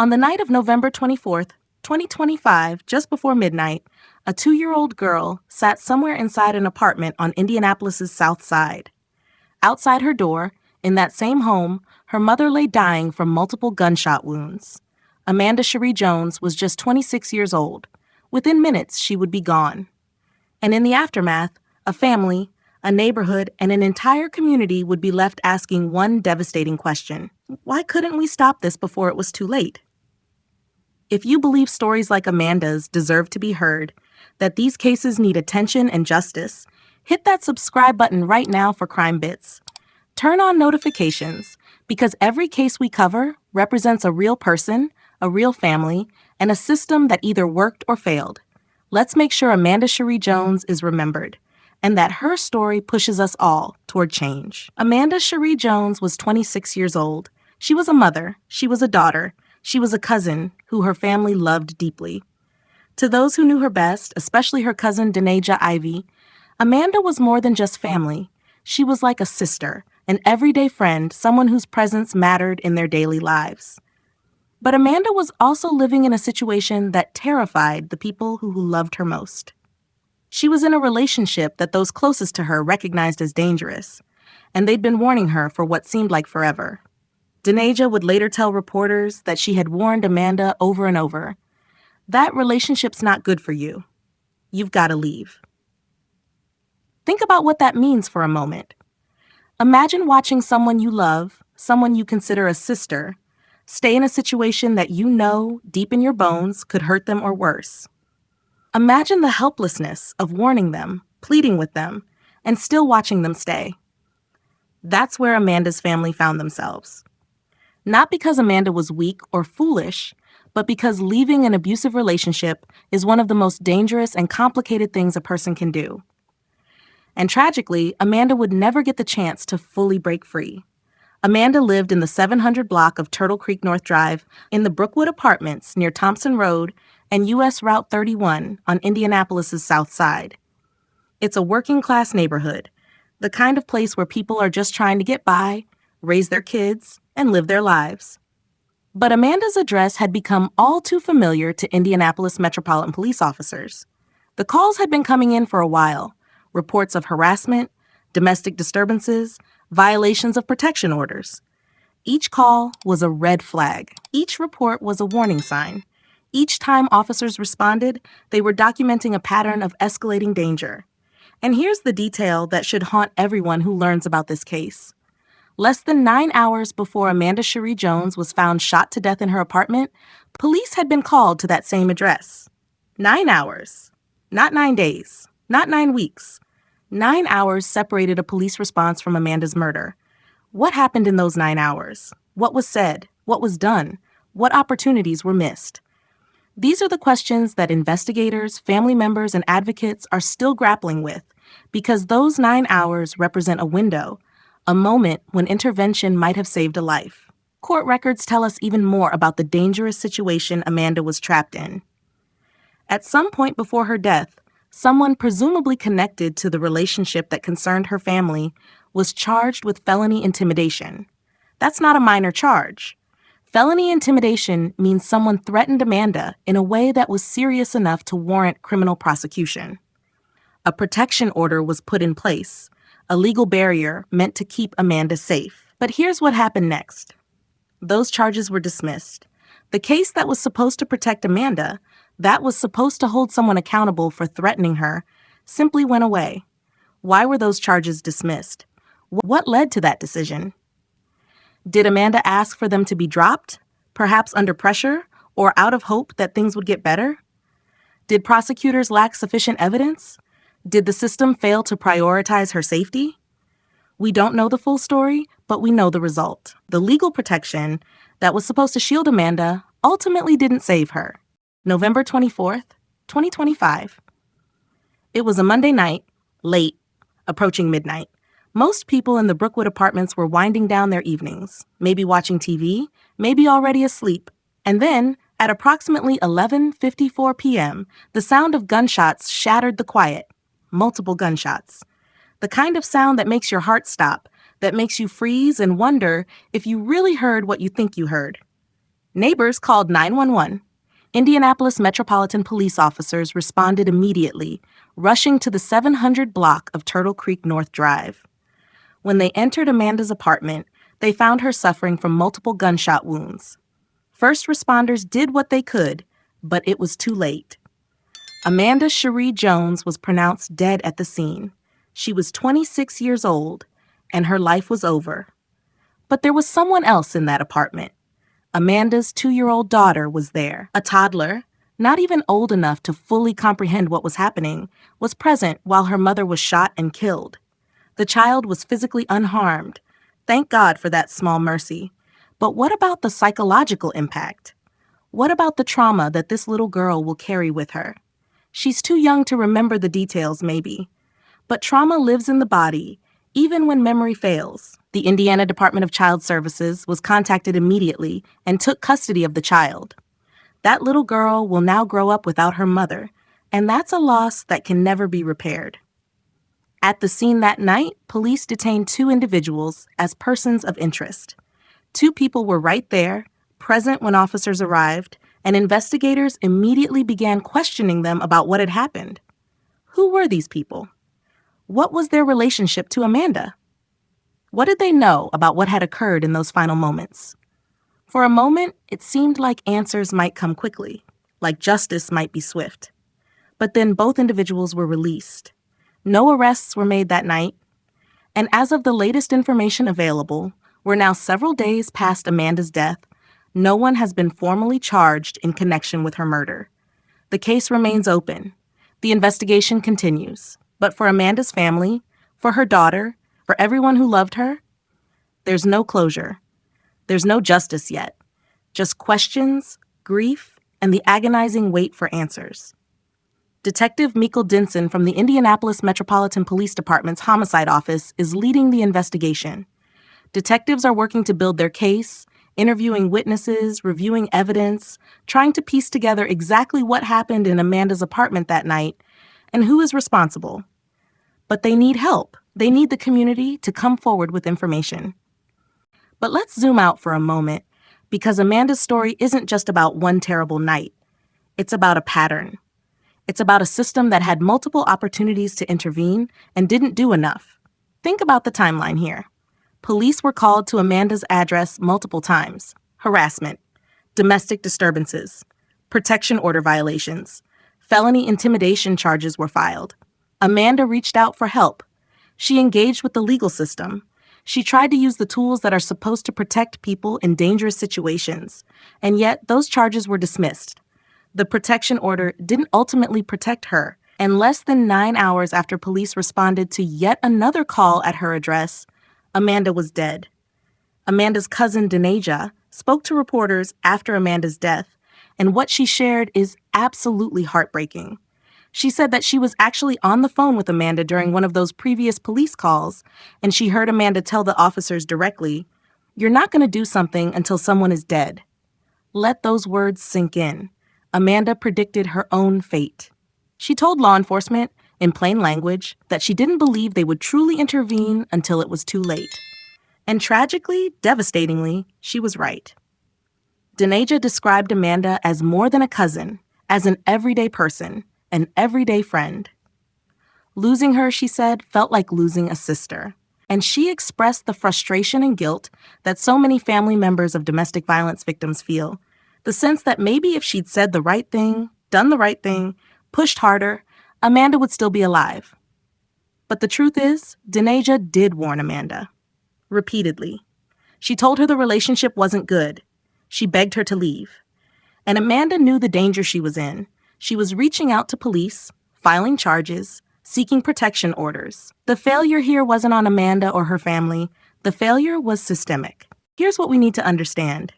On the night of November 24th, 2025, just before midnight, a 2-year-old girl sat somewhere inside an apartment on Indianapolis's South Side. Outside her door, in that same home, her mother lay dying from multiple gunshot wounds. Amanda Sheree Jones was just 26 years old. Within minutes, she would be gone. And in the aftermath, a family, a neighborhood, and an entire community would be left asking one devastating question: why couldn't we stop this before it was too late? If you believe stories like Amanda's deserve to be heard, that these cases need attention and justice, hit that subscribe button right now for Crime Bits. Turn on notifications, because every case we cover represents a real person, a real family, and a system that either worked or failed. Let's make sure Amanda Sheree Jones is remembered, and that her story pushes us all toward change. Amanda Sheree Jones was 26 years old. She was a mother, she was a daughter, she was a cousin who her family loved deeply. To those who knew her best, especially her cousin Denaja Ivy, Amanda was more than just family. She was like a sister, an everyday friend, someone whose presence mattered in their daily lives. But Amanda was also living in a situation that terrified the people who loved her most. She was in a relationship that those closest to her recognized as dangerous, and they'd been warning her for what seemed like forever. Denaja would later tell reporters that she had warned Amanda over and over, "That relationship's not good for you. You've got to leave." Think about what that means for a moment. Imagine watching someone you love, someone you consider a sister, stay in a situation that you know deep in your bones could hurt them or worse. Imagine the helplessness of warning them, pleading with them, and still watching them stay. That's where Amanda's family found themselves. Not because Amanda was weak or foolish, but because leaving an abusive relationship is one of the most dangerous and complicated things a person can do. And tragically, Amanda would never get the chance to fully break free. Amanda lived in the 700 block of Turtle Creek North Drive in the Brookwood Apartments near Thompson Road and U.S. Route 31 on Indianapolis's South Side. It's a working-class neighborhood, the kind of place where people are just trying to get by, raise their kids, and live their lives. But Amanda's address had become all too familiar to Indianapolis Metropolitan Police officers. The calls had been coming in for a while, reports of harassment, domestic disturbances, violations of protection orders. Each call was a red flag. Each report was a warning sign. Each time officers responded, they were documenting a pattern of escalating danger. And here's the detail that should haunt everyone who learns about this case. Less than 9 hours before Amanda Sheree Jones was found shot to death in her apartment, police had been called to that same address. 9 hours. Not 9 days. Not 9 weeks. 9 hours separated a police response from Amanda's murder. What happened in those 9 hours? What was said? What was done? What opportunities were missed? These are the questions that investigators, family members, and advocates are still grappling with, because those 9 hours represent a window, a moment when intervention might have saved a life. Court records tell us even more about the dangerous situation Amanda was trapped in. At some point before her death, someone presumably connected to the relationship that concerned her family was charged with felony intimidation. That's not a minor charge. Felony intimidation means someone threatened Amanda in a way that was serious enough to warrant criminal prosecution. A protection order was put in place, a legal barrier meant to keep Amanda safe. But here's what happened next. Those charges were dismissed. The case that was supposed to protect Amanda, that was supposed to hold someone accountable for threatening her, simply went away. Why were those charges dismissed? What led to that decision? Did Amanda ask for them to be dropped, perhaps under pressure or out of hope that things would get better? Did prosecutors lack sufficient evidence? Did the system fail to prioritize her safety? We don't know the full story, but we know the result. The legal protection that was supposed to shield Amanda ultimately didn't save her. November 24th, 2025. It was a Monday night, late, approaching midnight. Most people in the Brookwood Apartments were winding down their evenings, maybe watching TV, maybe already asleep. And then, at approximately 11:54 p.m., the sound of gunshots shattered the quiet. Multiple gunshots. The kind of sound that makes your heart stop, that makes you freeze and wonder if you really heard what you think you heard. Neighbors called 911. Indianapolis Metropolitan Police officers responded immediately, rushing to the 700 block of Turtle Creek North Drive. When they entered Amanda's apartment, they found her suffering from multiple gunshot wounds. First responders did what they could, but it was too late. Amanda Sheree Jones was pronounced dead at the scene. She was 26 years old, and her life was over. But there was someone else in that apartment. Amanda's 2-year-old daughter was there. A toddler, not even old enough to fully comprehend what was happening, was present while her mother was shot and killed. The child was physically unharmed. Thank God for that small mercy. But what about the psychological impact? What about the trauma that this little girl will carry with her? She's too young to remember the details, maybe. But trauma lives in the body, even when memory fails. The Indiana Department of Child Services was contacted immediately and took custody of the child. That little girl will now grow up without her mother, and that's a loss that can never be repaired. At the scene that night, police detained 2 individuals as persons of interest. 2 people were right there, present when officers arrived, and investigators immediately began questioning them about what had happened. Who were these people? What was their relationship to Amanda? What did they know about what had occurred in those final moments? For a moment, it seemed like answers might come quickly, like justice might be swift. But then both individuals were released. No arrests were made that night. And as of the latest information available, we're now several days past Amanda's death. No one has been formally charged in connection with her murder. The case remains open. The investigation continues. But for Amanda's family, for her daughter, for everyone who loved her, there's no closure. There's no justice yet. Just questions, grief, and the agonizing wait for answers. Detective Mikkel Dinson from the Indianapolis Metropolitan Police Department's Homicide Office is leading the investigation. Detectives are working to build their case, interviewing witnesses, reviewing evidence, trying to piece together exactly what happened in Amanda's apartment that night and who is responsible. But they need help. They need the community to come forward with information. But let's zoom out for a moment, because Amanda's story isn't just about one terrible night. It's about a pattern. It's about a system that had multiple opportunities to intervene and didn't do enough. Think about the timeline here. Police were called to Amanda's address multiple times. Harassment, domestic disturbances, protection order violations, felony intimidation charges were filed. Amanda reached out for help. She engaged with the legal system. She tried to use the tools that are supposed to protect people in dangerous situations, and yet those charges were dismissed. The protection order didn't ultimately protect her, and less than 9 hours after police responded to yet another call at her address, Amanda was dead. Amanda's cousin, Denaja, spoke to reporters after Amanda's death, and what she shared is absolutely heartbreaking. She said that she was actually on the phone with Amanda during one of those previous police calls, and she heard Amanda tell the officers directly, "You're not going to do something until someone is dead." Let those words sink in. Amanda predicted her own fate. She told law enforcement, in plain language, that she didn't believe they would truly intervene until it was too late. And tragically, devastatingly, she was right. Denaja described Amanda as more than a cousin, as an everyday person, an everyday friend. Losing her, she said, felt like losing a sister. And she expressed the frustration and guilt that so many family members of domestic violence victims feel. The sense that maybe if she'd said the right thing, done the right thing, pushed harder, Amanda would still be alive. But the truth is, Denaja did warn Amanda. Repeatedly. She told her the relationship wasn't good. She begged her to leave. And Amanda knew the danger she was in. She was reaching out to police, filing charges, seeking protection orders. The failure here wasn't on Amanda or her family. The failure was systemic. Here's what we need to understand.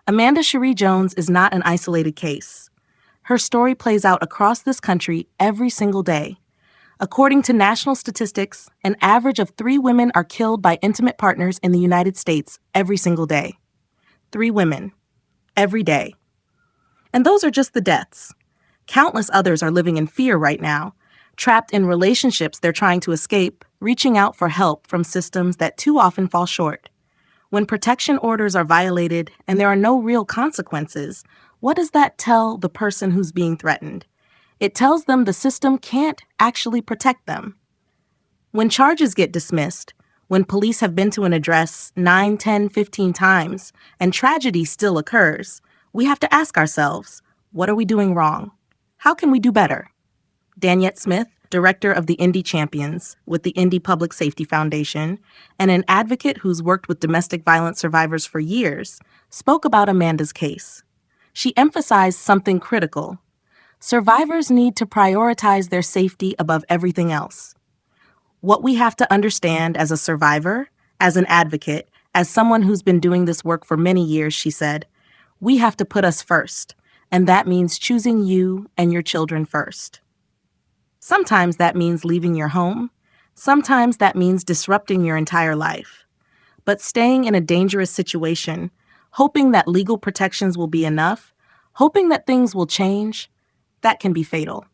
Amanda Sheree Jones is not an isolated case. Her story plays out across this country every single day. According to national statistics, an average of 3 women are killed by intimate partners in the United States every single day. 3 women. Every day. And those are just the deaths. Countless others are living in fear right now, trapped in relationships they're trying to escape, reaching out for help from systems that too often fall short. When protection orders are violated and there are no real consequences, what does that tell the person who's being threatened? It tells them the system can't actually protect them. When charges get dismissed, when police have been to an address 9, 10, 15 times, and tragedy still occurs, we have to ask ourselves, what are we doing wrong? How can we do better? Daniette Smith, director of the Indy Champions with the Indy Public Safety Foundation, and an advocate who's worked with domestic violence survivors for years, spoke about Amanda's case. She emphasized something critical. Survivors need to prioritize their safety above everything else. What we have to understand as a survivor, as an advocate, as someone who's been doing this work for many years, she said, we have to put us first, and that means choosing you and your children first. Sometimes that means leaving your home. Sometimes that means disrupting your entire life. But staying in a dangerous situation, hoping that legal protections will be enough, hoping that things will change, that can be fatal.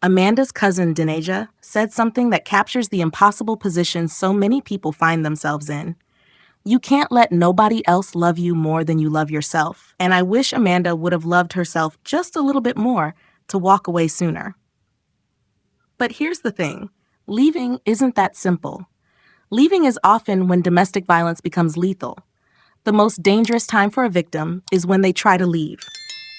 Amanda's cousin, Denasia, said something that captures the impossible position so many people find themselves in. You can't let nobody else love you more than you love yourself, and I wish Amanda would have loved herself just a little bit more to walk away sooner. But here's the thing, leaving isn't that simple. Leaving is often when domestic violence becomes lethal. The most dangerous time for a victim is when they try to leave.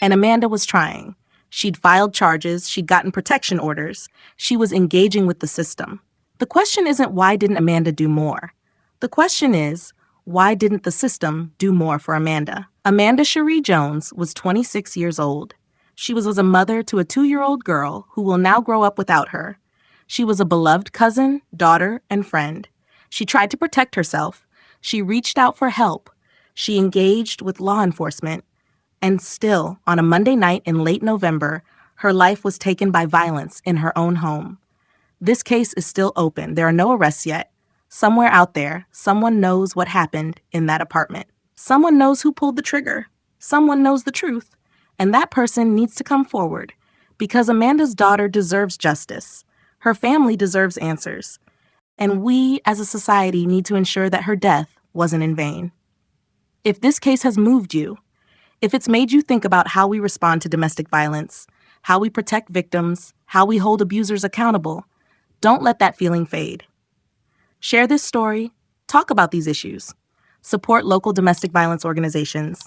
And Amanda was trying. She'd filed charges, she'd gotten protection orders, she was engaging with the system. The question isn't why didn't Amanda do more? The question is, why didn't the system do more for Amanda? Amanda Sheree Jones was 26 years old. She was a mother to a 2-year-old girl who will now grow up without her. She was a beloved cousin, daughter, and friend. She tried to protect herself. She reached out for help. She engaged with law enforcement. And still, on a Monday night in late November, her life was taken by violence in her own home. This case is still open. There are no arrests yet. Somewhere out there, someone knows what happened in that apartment. Someone knows who pulled the trigger. Someone knows the truth. And that person needs to come forward, because Amanda's daughter deserves justice. Her family deserves answers. And we, as a society, need to ensure that her death wasn't in vain. If this case has moved you, if it's made you think about how we respond to domestic violence, how we protect victims, how we hold abusers accountable, don't let that feeling fade. Share this story. Talk about these issues. Support local domestic violence organizations.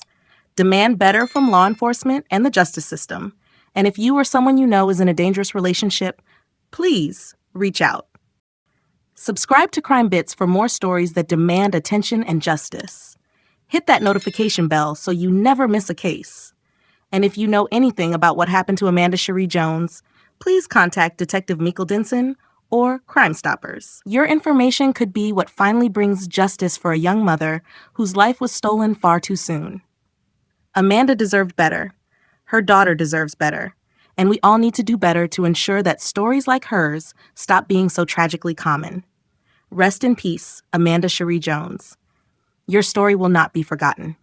Demand better from law enforcement and the justice system. And if you or someone you know is in a dangerous relationship, please reach out. Subscribe to Crime Bits for more stories that demand attention and justice. Hit that notification bell so you never miss a case. And if you know anything about what happened to Amanda Sheree Jones, please contact Detective Meikle Denson or Crime Stoppers. Your information could be what finally brings justice for a young mother whose life was stolen far too soon. Amanda deserved better. Her daughter deserves better. And we all need to do better to ensure that stories like hers stop being so tragically common. Rest in peace, Amanda Sheree Jones. Your story will not be forgotten.